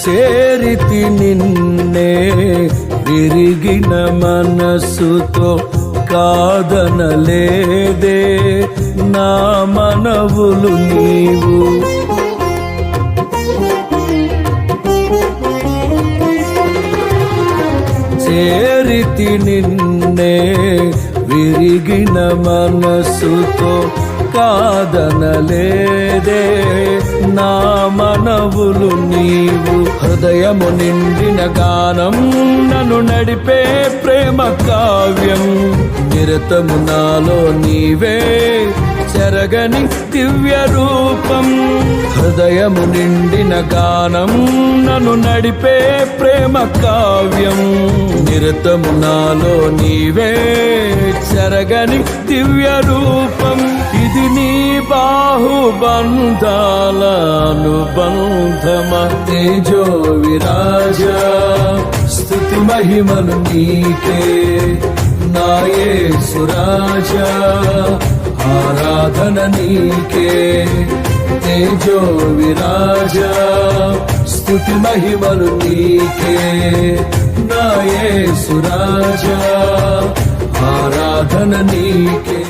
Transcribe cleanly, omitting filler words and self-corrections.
చేరితి నిన్నే విరిగిన మనస్సుతో కాదనలేదే నా మనవులు నీవు. చేరితి నిన్నే విరిగిన మనస్సుతో కాదనలేదే నా మనవులు నీవు. హృదయము నిండిన గానం నన్ను నడిపే ప్రేమ కావ్యం. నిరతము నాలో నీవే చెరగని దివ్య రూపం. హృదయము నిండిన గానం నన్ను నడిపే ప్రేమ కావ్యం. నిరతము నాలో నీవే చెరగని దివ్య రూపం. ఇది నీ బాహుబంధాల అనుబంధమ. తేజో విరాజా స్తుతి మహిమలు నీకే నా యేసు రాజా. ఆరాధన నీకే తేజో విరాజా స్తుతి మహిమలు నీకే నా యేసు రాజా. ఆరాధన నీకే.